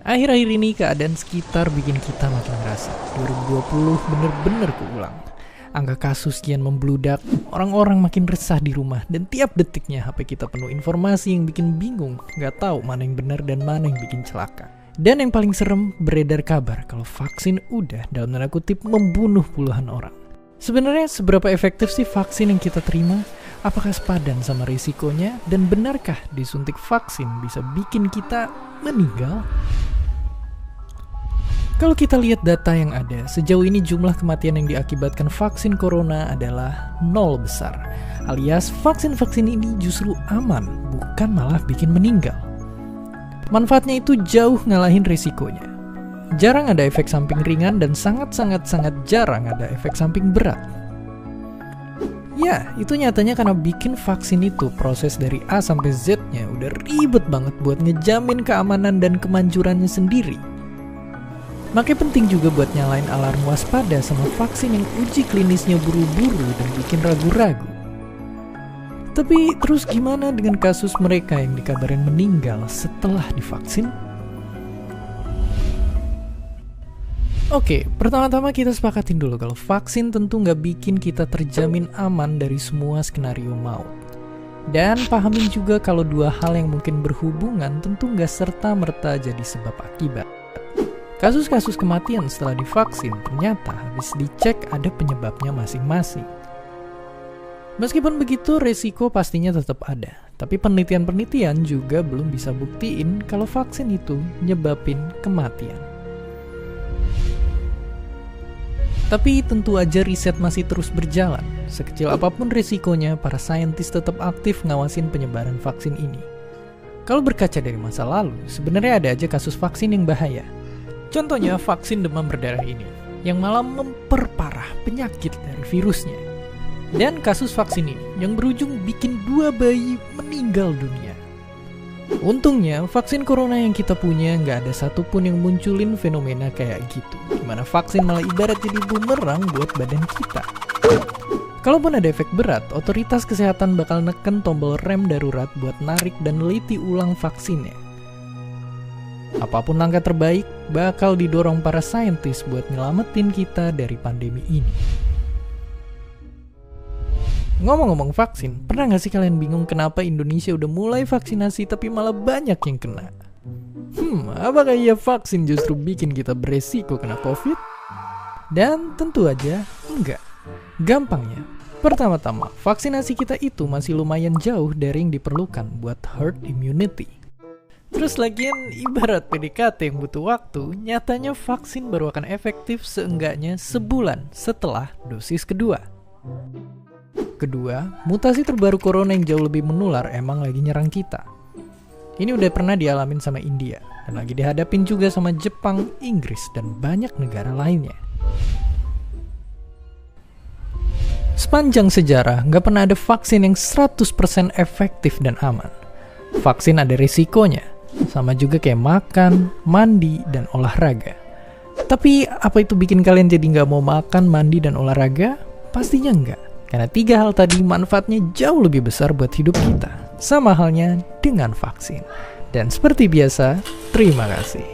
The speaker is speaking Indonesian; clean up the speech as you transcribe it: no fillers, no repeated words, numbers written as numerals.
Akhir-akhir ini keadaan sekitar bikin kita makin ngerasa 2020 bener-bener keulang. Angka kasus kian membludak, orang-orang makin resah di rumah, dan tiap detiknya HP kita penuh informasi yang bikin bingung, gak tahu mana yang benar dan mana yang bikin celaka. Dan yang paling serem, beredar kabar kalau vaksin udah dalam tanda kutip membunuh puluhan orang. Sebenarnya seberapa efektif sih vaksin yang kita terima? Apakah sepadan sama risikonya? Dan benarkah disuntik vaksin bisa bikin kita meninggal? Kalau kita lihat data yang ada, sejauh ini jumlah kematian yang diakibatkan vaksin corona adalah 0 besar. Alias vaksin-vaksin ini justru aman, bukan malah bikin meninggal. Manfaatnya itu jauh ngalahin risikonya. Jarang ada efek samping ringan dan sangat-sangat jarang ada efek samping berat. Ya, itu nyatanya karena bikin vaksin itu proses dari A sampai Z-nya udah ribet banget buat ngejamin keamanan dan kemanjurannya sendiri. Makanya penting juga buat nyalain alarm waspada sama vaksin yang uji klinisnya buru-buru dan bikin ragu-ragu. Tapi terus gimana dengan kasus mereka yang dikabarin meninggal setelah divaksin? Oke, pertama-tama kita sepakatin dulu kalau vaksin tentu nggak bikin kita terjamin aman dari semua skenario maut. Dan pahamin juga kalau dua hal yang mungkin berhubungan tentu nggak serta-merta jadi sebab akibat. Kasus-kasus kematian setelah divaksin ternyata habis dicek ada penyebabnya masing-masing. Meskipun begitu, resiko pastinya tetap ada. Tapi penelitian-penelitian juga belum bisa buktiin kalau vaksin itu nyebabin kematian. Tapi tentu aja riset masih terus berjalan. Sekecil apapun risikonya, para saintis tetap aktif ngawasin penyebaran vaksin ini. Kalau berkaca dari masa lalu, sebenarnya ada aja kasus vaksin yang bahaya. Contohnya vaksin demam berdarah ini, yang malah memperparah penyakit dari virusnya. Dan kasus vaksin ini yang berujung bikin 2 bayi meninggal dunia. Untungnya, vaksin corona yang kita punya nggak ada satupun yang munculin fenomena kayak gitu, dimana vaksin malah ibarat jadi bumerang buat badan kita. Kalaupun ada efek berat, otoritas kesehatan bakal neken tombol rem darurat buat narik dan neliti ulang vaksinnya. Apapun langkah terbaik, bakal didorong para saintis buat nyelamatin kita dari pandemi ini. Ngomong-ngomong vaksin, pernah gak sih kalian bingung kenapa Indonesia udah mulai vaksinasi tapi malah banyak yang kena? Apakah iya vaksin justru bikin kita beresiko kena COVID? Dan tentu aja enggak. Gampangnya, pertama-tama, vaksinasi kita itu masih lumayan jauh dari yang diperlukan buat herd immunity. Terus lagian ibarat PDKT yang butuh waktu, nyatanya vaksin baru akan efektif seenggaknya sebulan setelah dosis kedua. Kedua, mutasi terbaru corona yang jauh lebih menular emang lagi nyerang kita. Ini udah pernah dialamin sama India, dan lagi dihadapin juga sama Jepang, Inggris, dan banyak negara lainnya. Sepanjang sejarah, nggak pernah ada vaksin yang 100% efektif dan aman. Vaksin ada risikonya, sama juga kayak makan, mandi, dan olahraga. Tapi apa itu bikin kalian jadi nggak mau makan, mandi, dan olahraga? Pastinya enggak. Karena 3 hal tadi manfaatnya jauh lebih besar buat hidup kita. Sama halnya dengan vaksin. Dan seperti biasa, terima kasih.